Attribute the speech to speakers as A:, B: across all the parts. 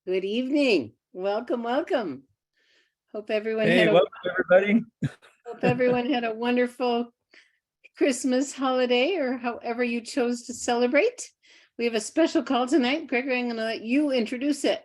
A: Good evening. Welcome, welcome. Hope everyone
B: Hey,
A: had a
B: welcome everybody.
A: hope everyone had a wonderful Christmas holiday or however you chose to celebrate. We have a special call tonight. Gregory, I'm going to let you introduce it.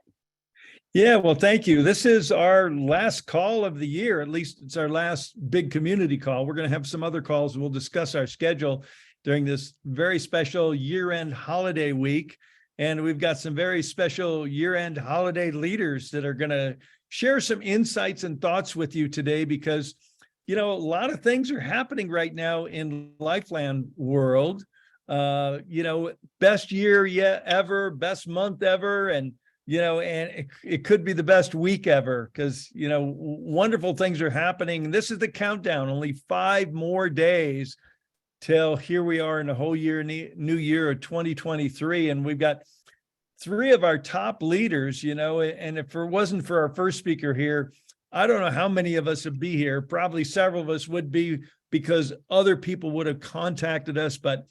B: Yeah, well, thank you. This is our last call of the year. At least it's our last big community call. We're going to have some other calls. We'll discuss our schedule during this very special year-end holiday week. And we've got some very special year-end holiday leaders that are going to share some insights and thoughts with you today because, a lot of things are happening right now in Lifeland world. Best year yet ever, best month ever. And it could be the best week ever because, wonderful things are happening. This is the countdown, only 5 more days till here we are in the whole year, new year of 2023. And we've got 3 of our top leaders, and if it wasn't for our first speaker here, I don't know how many of us would be here. Probably several of us would be because other people would have contacted us, but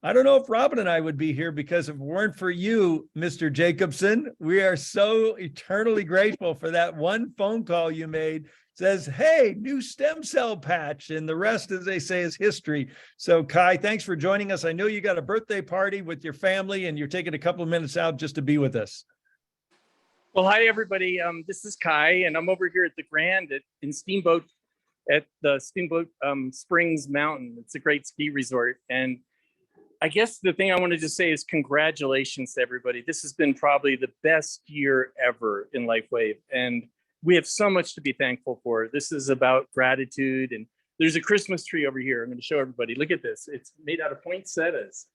B: I don't know if Robin and I would be here because if it weren't for you, Mr. Jacobson, we are so eternally grateful for that one phone call you made. Says, hey, new stem cell patch. And the rest, as they say, is history. So Kai, thanks for joining us. I know you got a birthday party with your family and you're taking a couple of minutes out just to be with us.
C: Well, hi, everybody. This is Kai, and I'm over here at the Grand in Steamboat at the Steamboat Springs Mountain. It's a great ski resort. And I guess the thing I wanted to say is congratulations to everybody. This has been probably the best year ever in LifeWave. And we have so much to be thankful for. This is about gratitude. And there's a Christmas tree over here. I'm going to show everybody. Look at this. It's made out of poinsettias.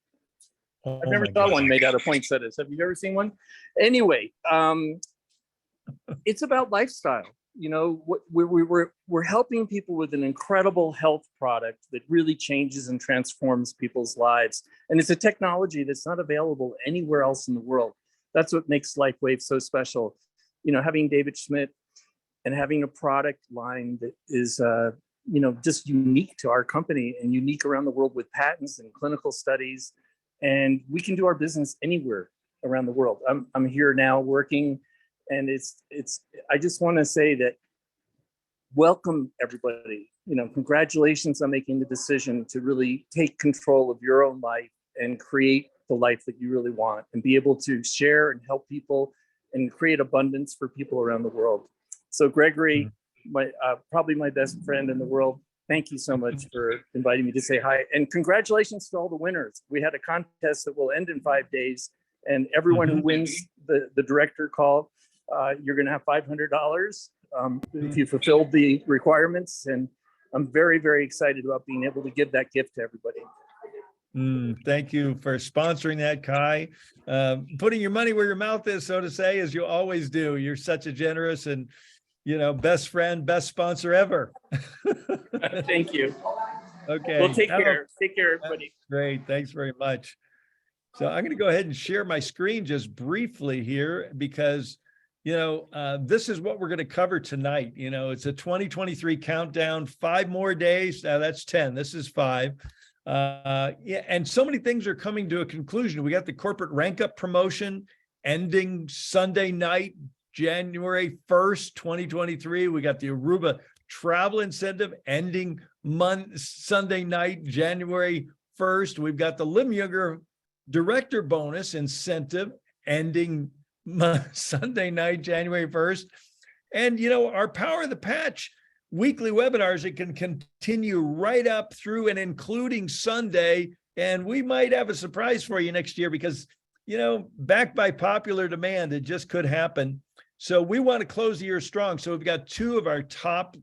C: I've never saw one made out of poinsettias. Have you ever seen one? Anyway, it's about lifestyle. We're helping people with an incredible health product that really changes and transforms people's lives. And it's a technology that's not available anywhere else in the world. That's what makes LifeWave so special. Having David Schmidt and having a product line that is, just unique to our company and unique around the world with patents and clinical studies. And we can do our business anywhere around the world. I'm here now working, and I just want to say that welcome everybody. Congratulations on making the decision to really take control of your own life and create the life that you really want and be able to share and help people and create abundance for people around the world. So Gregory, probably my best friend in the world, thank you so much for inviting me to say hi. And congratulations to all the winners. We had a contest that will end in 5 days. And everyone who wins the director call, you're going to have $500 if you fulfilled the requirements. And I'm very, very excited about being able to give that gift to everybody.
B: Thank you for sponsoring that, Kai. Putting your money where your mouth is, so to say, as you always do. You're such a generous and best friend, best sponsor ever.
C: Thank you.
B: Okay.
C: Well, take care. Take care, everybody.
B: Great. Thanks very much. So I'm going to go ahead and share my screen just briefly here because, this is what we're going to cover tonight. It's a 2023 countdown, 5 more days. Now that's 10. This is 5. And so many things are coming to a conclusion. We got the corporate rank up promotion ending Sunday night, January 1st, 2023. We got the Aruba travel incentive ending Sunday night, January 1st. We've got the Lim Younger director bonus incentive ending Sunday night, January 1st. And, our Power of the Patch weekly webinars, it can continue right up through and including Sunday. And we might have a surprise for you next year because, backed by popular demand, it just could happen. So we want to close the year strong. So we've got 2 of our top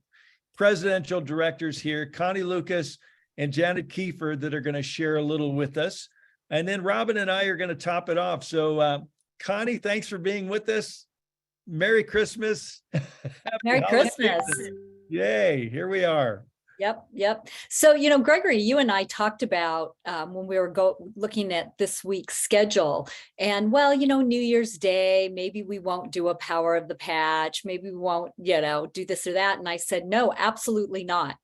B: presidential directors here, Connie Lucas and Janet Kiefer, that are going to share a little with us. And then Robin and I are going to top it off. So Connie, thanks for being with us. Merry Christmas.
D: Merry Christmas.
B: Yay, here we are.
D: Yep. So, Gregory, you and I talked about when we were looking at this week's schedule and, New Year's Day, maybe we won't do a Power of the Patch. Maybe we won't, do this or that. And I said, no, absolutely not.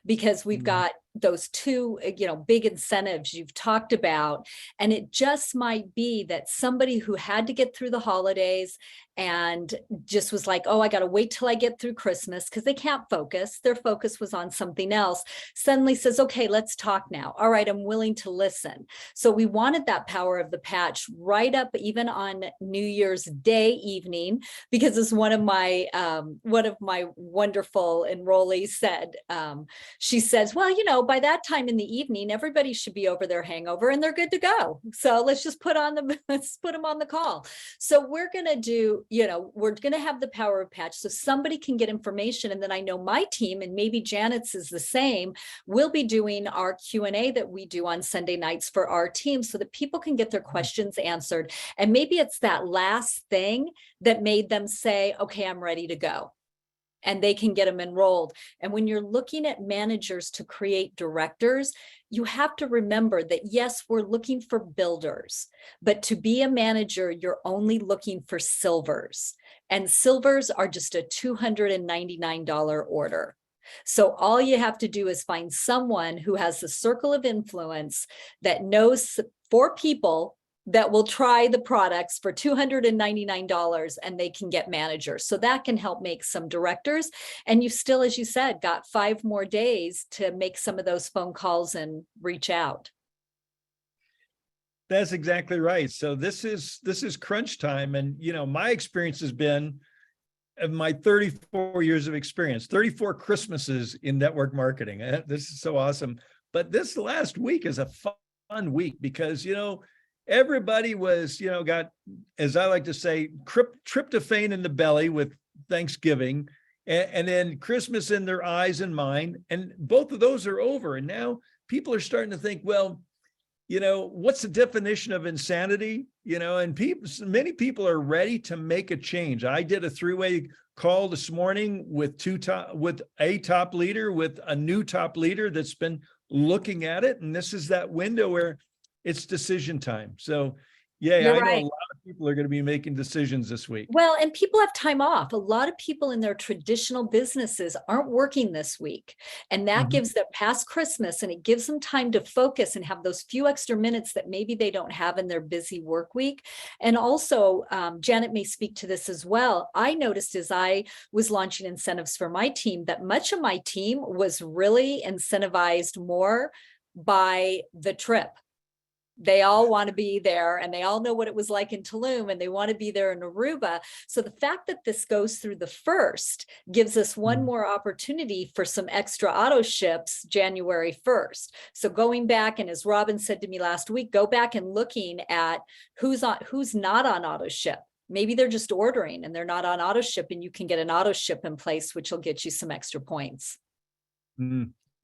D: Because we've got those two, big incentives you've talked about. And it just might be that somebody who had to get through the holidays and just was like, oh, I got to wait till I get through Christmas because they can't focus. Their focus was on something else. Suddenly says, okay, let's talk now. All right, I'm willing to listen. So we wanted that power of the patch right up even on New Year's Day evening, because as one of my wonderful enrollees said, she says, well, by that time in the evening, everybody should be over their hangover and they're good to go. So let's just put them on the call. So we're going to do, we're going to have the power of patch so somebody can get information. And then I know my team, and maybe Janet's is the same, will be doing our Q&A that we do on Sunday nights for our team so that people can get their questions answered. And maybe it's that last thing that made them say, okay, I'm ready to go. And they can get them enrolled. And when you're looking at managers to create directors, you have to remember that, yes, we're looking for builders, but to be a manager, you're only looking for silvers. And silvers are just a $299 order. So all you have to do is find someone who has the circle of influence that knows 4 people that will try the products for $299 and they can get managers. So that can help make some directors. And you still, as you said, got 5 more days to make some of those phone calls and reach out.
B: That's exactly right. So this is crunch time. And, my experience has been of my 34 years of experience, 34 Christmases in network marketing. This is so awesome. But this last week is a fun week because, everybody was, got, as I like to say, tryptophan in the belly with Thanksgiving, and then Christmas in their eyes and mind. And both of those are over. And now people are starting to think, well, what's the definition of insanity? And many people are ready to make a change. I did a 3-way call this morning with a top leader, with a new top leader that's been looking at it. And this is that window where it's decision time. So yeah,
D: You're
B: I know
D: right.
B: a lot of people are going to be making decisions this week.
D: Well, and people have time off. A lot of people in their traditional businesses aren't working this week. And that gives them past Christmas, and it gives them time to focus and have those few extra minutes that maybe they don't have in their busy work week. And also, Janet may speak to this as well. I noticed as I was launching incentives for my team that much of my team was really incentivized more by the trip. They all want to be there, and they all know what it was like in Tulum, and they want to be there in Aruba. So the fact that this goes through the 1st gives us one more opportunity for some extra auto ships January 1st. So going back, and as Robin said to me last week, go back and looking at who's not on auto ship. Maybe they're just ordering and they're not on auto ship, and you can get an auto ship in place, which will get you some extra points.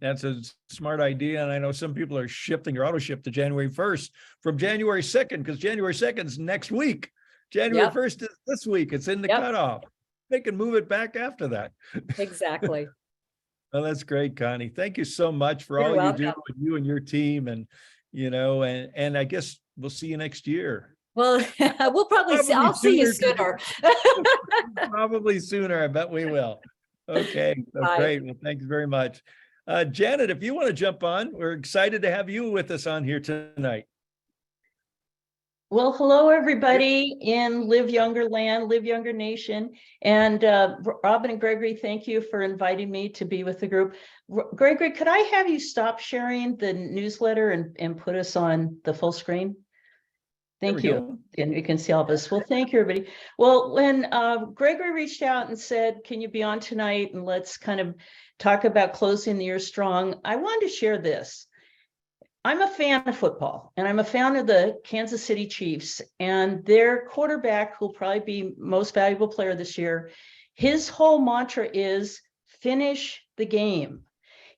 B: That's a smart idea. And I know some people are shifting your auto ship to January 1st from January 2nd, because January 2nd is next week. January 1st is this week. It's in the cutoff. They can move it back after that.
D: Exactly.
B: Well, that's great, Connie. Thank you so much for
D: You're
B: all
D: welcome.
B: you do with you and your team. And, and I guess we'll see you next year.
D: Well, we'll probably see. I'll see you sooner.
B: Probably sooner. I bet we will. Okay. So great. Well, thanks very much. Janet, if you want to jump on, we're excited to have you with us on here tonight.
E: Well, hello, everybody in Live Younger Land, Live Younger Nation. And Robin and Gregory, thank you for inviting me to be with the group. Gregory, could I have you stop sharing the newsletter and put us on the full screen? Thank you. And you can see all of us. Well, thank you, everybody. Well, when Gregory reached out and said, can you be on tonight and let's kind of talk about closing the year strong, I wanted to share this. I'm a fan of football, and I'm a fan of the Kansas City Chiefs, and their quarterback, who'll probably be most valuable player this year, his whole mantra is finish the game.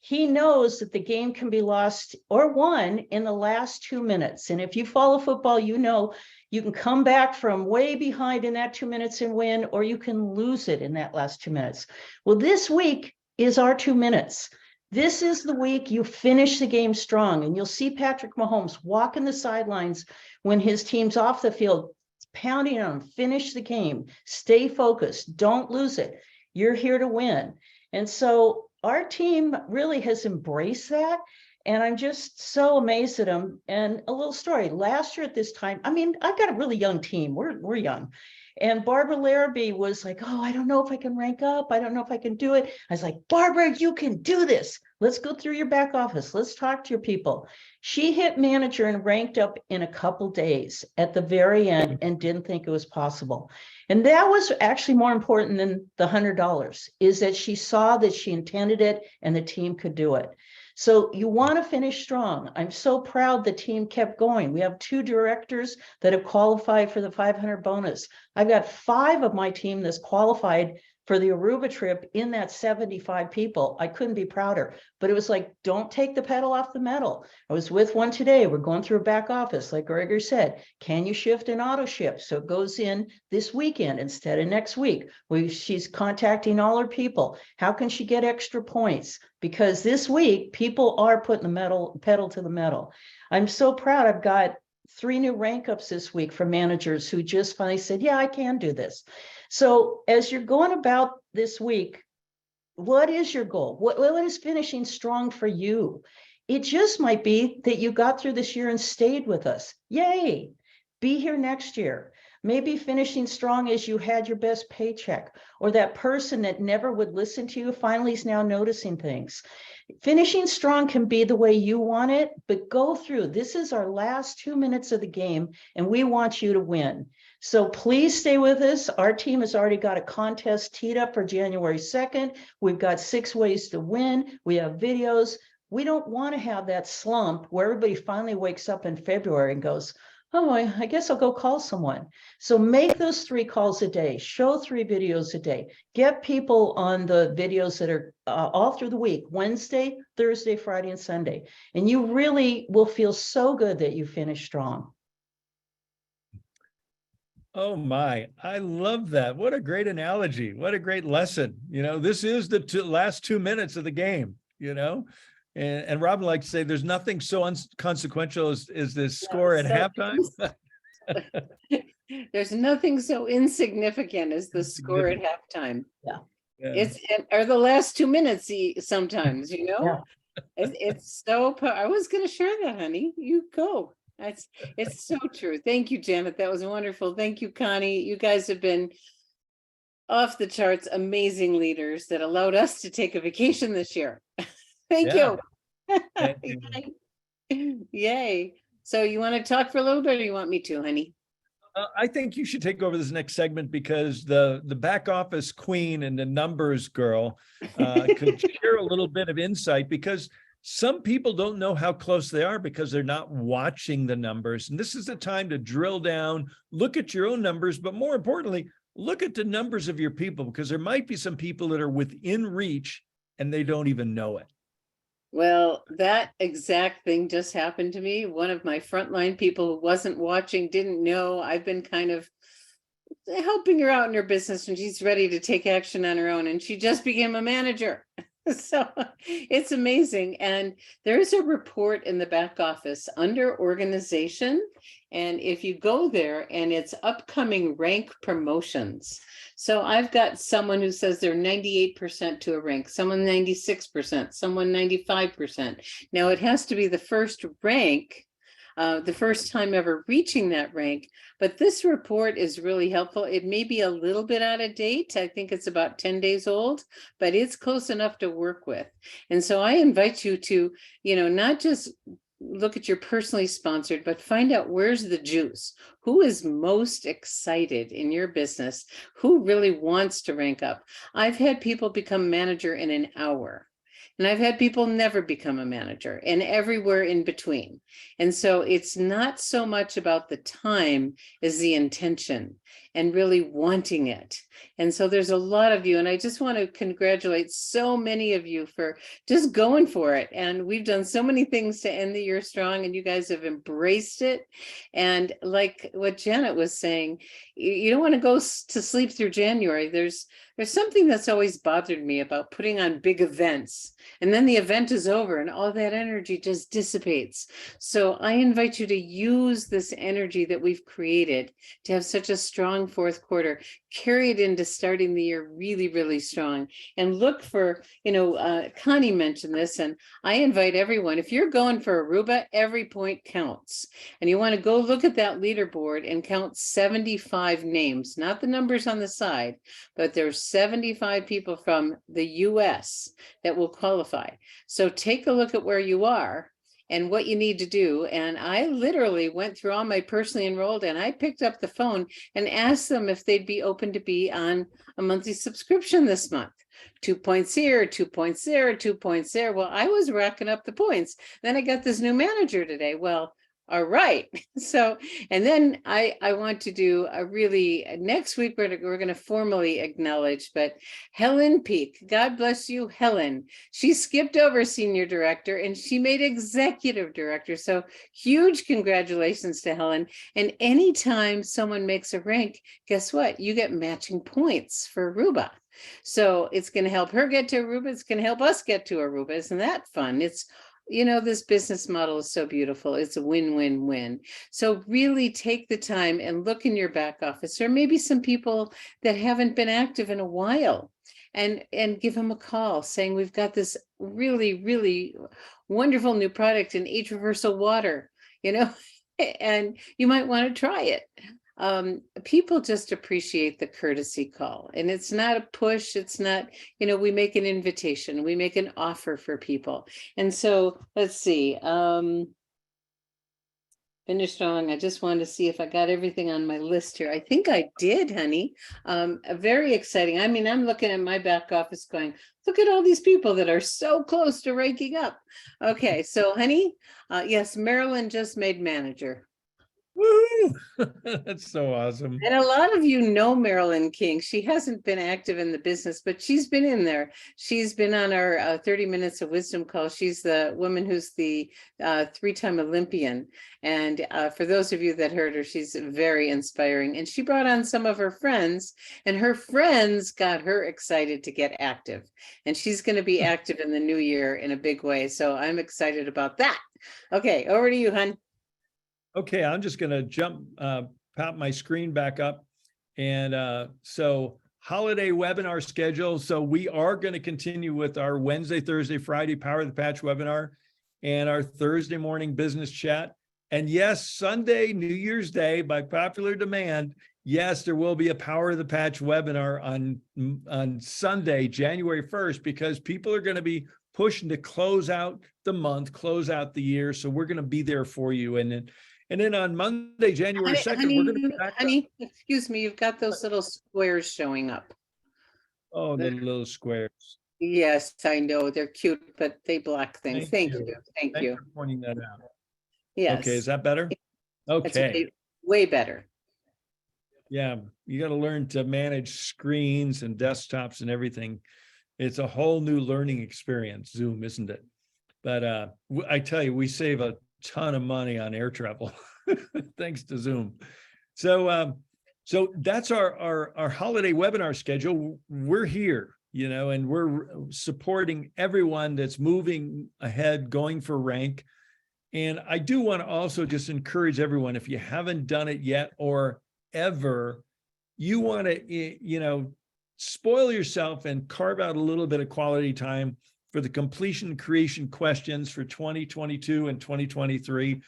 E: He knows that the game can be lost or won in the last 2 minutes. And if you follow football, you know you can come back from way behind in that 2 minutes and win, or you can lose it in that last 2 minutes. Well, this week is our 2 minutes. This is the week you finish the game strong, and you'll see Patrick Mahomes walking the sidelines when his team's off the field, pounding on him, finish the game, stay focused, don't lose it. You're here to win. And so our team really has embraced that. And I'm just so amazed at them. And a little story, last year at this time, I mean, I've got a really young team. We're young. And Barbara Larrabee was like, oh, I don't know if I can rank up. I don't know if I can do it. I was like, Barbara, you can do this. Let's go through your back office. Let's talk to your people. She hit manager and ranked up in a couple days at the very end and didn't think it was possible. And that was actually more important than the $100, is that she saw that she intended it and the team could do it. So you want to finish strong. I'm so proud the team kept going. We have 2 directors that have qualified for the 500 bonus. I've got 5 of my team that's qualified for the Aruba trip in that 75 people. I couldn't be prouder, but it was like, don't take the pedal off the metal. I was with one today. We're going through a back office. Like Gregory said, can you shift and auto shift? So it goes in this weekend instead of next week. She's contacting all her people. How can she get extra points? Because this week people are putting the pedal to the metal. I'm so proud. I've got 3 new rank ups this week from managers who just finally said, yeah, I can do this. So as you're going about this week, what is your goal? What is finishing strong for you? It just might be that you got through this year and stayed with us. Yay. Be here next year. Maybe finishing strong as you had your best paycheck, or that person that never would listen to you finally is now noticing things. Finishing strong can be the way you want it, but go through. This is our last 2 minutes of the game, and we want you to win. So please stay with us. Our team has already got a contest teed up for January 2nd. We've got 6 ways to win. We have videos. We don't want to have that slump where everybody finally wakes up in February and goes, oh, I guess I'll go call someone. So make those 3 calls a day, show 3 videos a day, get people on the videos that are all through the week, Wednesday, Thursday, Friday, and Sunday. And you really will feel so good that you finish strong.
B: Oh my, I love that. What a great analogy. What a great lesson. You know, this is the last 2 minutes of the game, you know? And Robin likes to say there's nothing so inconsequential as this score at halftime.
A: There's nothing so insignificant as the score at halftime.
E: Yeah.
A: It's or the last 2 minutes sometimes, you know.
E: Yeah.
A: It's so I was going to share that, honey. You go. It's so true. Thank you, Janet. That was wonderful. Thank you, Connie. You guys have been off the charts, amazing leaders that allowed us to take a vacation this year. Thank you. Yay. So you want to talk for a little bit, or you want me to, honey?
B: I think you should take over this next segment, because the back office queen and the numbers girl could share a little bit of insight, because some people don't know how close they are because they're not watching the numbers. And this is the time to drill down, look at your own numbers, but more importantly, look at the numbers of your people, because there might be some people that are within reach and they don't even know it.
A: Well, that exact thing just happened to me. One of my frontline people who wasn't watching, didn't know. I've been kind of helping her out in her business, and she's ready to take action on her own. And she just became a manager. So it's amazing. And there's a report in the back office under organization. And if you go there, and it's upcoming rank promotions. So I've got someone who says they're 98% to a rank, someone 96%, someone 95%. Now it has to be the first rank, the first time ever reaching that rank. But this report is really helpful. It may be a little bit out of date. I think it's about 10 days old, but it's close enough to work with. And so I invite you to, not just look at your personally sponsored, but find out where's the juice. Who is most excited in your business? Who really wants to rank up? I've had people become manager in an hour. And I've had people never become a manager, and everywhere in between. And so it's not so much about the time as the intention and really wanting it. And so there's a lot of you, and I just want to congratulate so many of you for just going for it. And we've done so many things to end the year strong, and you guys have embraced it. And like what Janet was saying, you don't want to go to sleep through January. There's something that's always bothered me about putting on big events, and then the event is over and all that energy just dissipates. So I invite you to use this energy that we've created to have such a strong strong fourth quarter, carry it into starting the year really, really strong. And look for, Connie mentioned this, and I invite everyone, if you're going for Aruba, every point counts. And you want to go look at that leaderboard and count 75 names, not the numbers on the side, but there's 75 people from the US that will qualify. So take a look at where you are and what you need to do. And I literally went through all my personally enrolled, and I picked up the phone and asked them if they'd be open to be on a monthly subscription this month. 2 points here, 2 points there, 2 points there. Well, I was racking up the points. Then I got this new manager today. Well, all right. So, and then I want to do a really, next week, we're going to formally acknowledge, but Helen Peak, God bless you, Helen. She skipped over senior director and she made executive director. So huge congratulations to Helen. And anytime someone makes a rank, guess what? You get matching points for Aruba. So it's going to help her get to Aruba. It's going to help us get to Aruba. Isn't that fun? It's, this business model is so beautiful. It's a win-win-win. So really take the time and look in your back office. There may be some people that haven't been active in a while, and give them a call saying, we've got this really, really wonderful new product in age reversal water, and you might want to try it. People just appreciate the courtesy call, and it's not a push. It's not, we make an invitation, we make an offer for people. And so let's see, finish strong. I just wanted to see if I got everything on my list here. I think I did, honey. Very exciting. I mean, I'm looking at my back office going, look at all these people that are so close to ranking up. Okay. So honey, yes, Marilyn just made manager.
B: Woo! That's so awesome.
A: And a lot of you know Marilyn King. She hasn't been active in the business, but she's been in there. She's been on our 30 Minutes of Wisdom call. She's the woman who's the 3-time Olympian. And for those of you that heard her, she's very inspiring. And she brought on some of her friends, and her friends got her excited to get active. And she's going to be active in the new year in a big way. So I'm excited about that. Okay, over to you, hon.
B: Okay, I'm just going to pop my screen back up. And so holiday webinar schedule. So we are going to continue with our Wednesday, Thursday, Friday Power of the Patch webinar and our Thursday morning business chat. And yes, Sunday, New Year's Day, by popular demand, yes, there will be a Power of the Patch webinar on Sunday, January 1st, because people are going to be pushing to close out the month, close out the year. So we're going to be there for you. And then on Monday, January 2nd, we're going to be back.
A: Honey, excuse me, you've got those little squares showing up.
B: Oh, the little squares.
A: Yes, I know. They're cute, but they block things. Thank you. Thank
B: Thanks
A: you.
B: for pointing that out.
A: Yes.
B: Okay, is that better?
A: That's
B: Okay.
A: way better.
B: Yeah, you got to learn to manage screens and desktops and everything. It's a whole new learning experience, Zoom, isn't it? But I tell you, we save a ton of money on air travel thanks to Zoom. So that's our holiday webinar schedule. We're here, and we're supporting everyone that's moving ahead, going for rank. And I do want to also just encourage everyone, if you haven't done it yet or ever, you want to, spoil yourself and carve out a little bit of quality time for the completion creation questions for 2022 and 2023.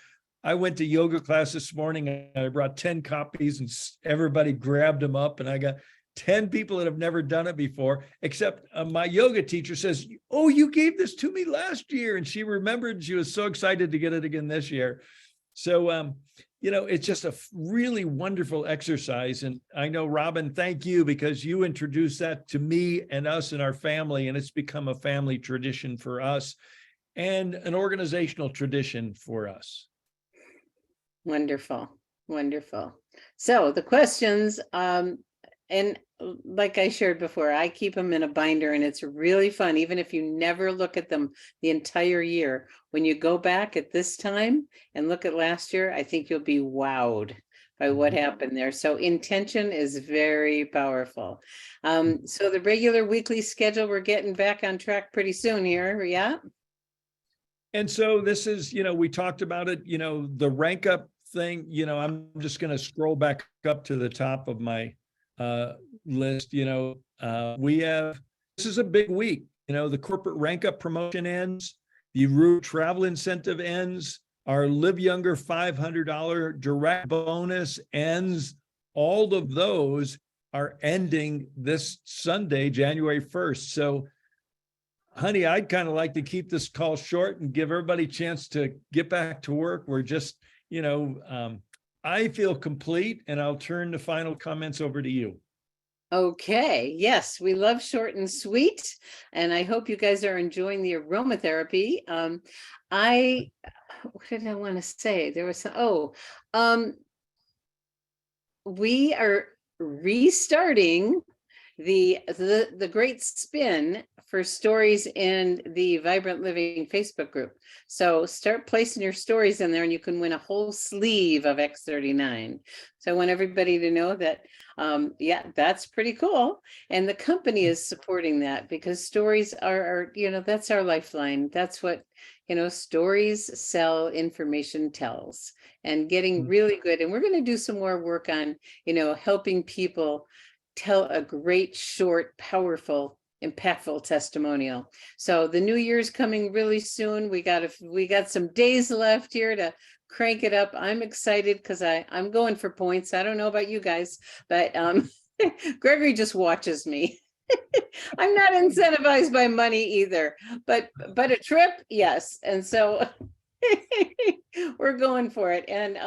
B: I went to yoga class this morning and I brought 10 copies and everybody grabbed them up, and I got 10 people that have never done it before, except my yoga teacher says, oh, you gave this to me last year. And she remembered, she was so excited to get it again this year. So, it's just a really wonderful exercise. And I know, Robin, thank you, because you introduced that to me and us and our family, and it's become a family tradition for us and an organizational tradition for us.
A: Wonderful. Wonderful. So the questions, and like I shared before, I keep them in a binder, and it's really fun. Even if you never look at them the entire year, when you go back at this time and look at last year, I think you'll be wowed by what happened there. So intention is very powerful. So the regular weekly schedule, we're getting back on track pretty soon here. Yeah.
B: And so this is, we talked about it, the rank up thing, you know, I'm just going to scroll back up to the top of my list. You know, this is a big week. You know, the corporate rank up promotion ends, the Root travel incentive ends, our Live Younger $500 direct bonus ends. All of those are ending this Sunday, January 1st. So, honey, I'd kind of like to keep this call short and give everybody a chance to get back to work. We're just, you know, I feel complete, and I'll turn the final comments over to you.
A: Okay, yes, we love short and sweet, and I hope you guys are enjoying the aromatherapy. What did I want to say? There was some, we are restarting the great spin for stories in the Vibrant Living Facebook group. So start placing your stories in there and you can win a whole sleeve of X39. So I want everybody to know that, yeah, that's pretty cool. And the company is supporting that because stories are, you know, that's our lifeline. That's what, you know, stories sell, information tells, and getting really good. And we're going to do some more work on, you know, helping people tell a great, short, powerful, impactful testimonial. So the new year's coming really soon. We got some days left here to crank it up. I'm excited because I'm going for points. I don't know about you guys, but Gregory just watches me. I'm not incentivized by money either, but a trip, yes. And so we're going for it, and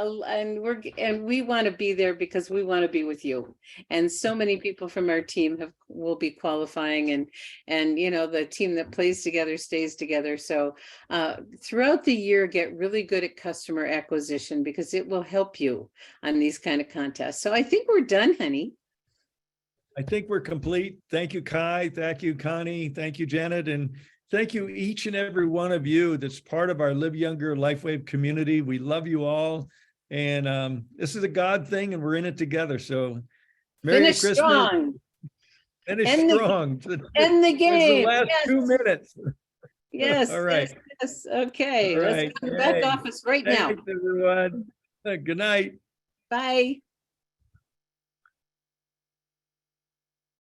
A: we want to be there because we want to be with you. And so many people from our team will be qualifying, and you know, the team that plays together stays together. So throughout the year, get really good at customer acquisition because it will help you on these kind of contests. So I think we're done, honey.
B: I think we're complete. Thank you, Kai. Thank you, Connie. Thank you, Janet. And thank you, each and every one of you that's part of our Live Younger LifeWave community. We love you all. And this is a God thing, and we're in it together. So Merry
A: Finish
B: Christmas.
A: strong.
B: Finish
A: End the-
B: strong.
A: End the
B: This is
A: game.
B: the last
A: Yes.
B: 2 minutes.
A: Yes.
B: All right.
A: Yes. Okay.
B: All
A: Let's
B: right.
A: go to the back
B: Yay.
A: office right now.
B: Thanks, everyone. Good night.
A: Bye.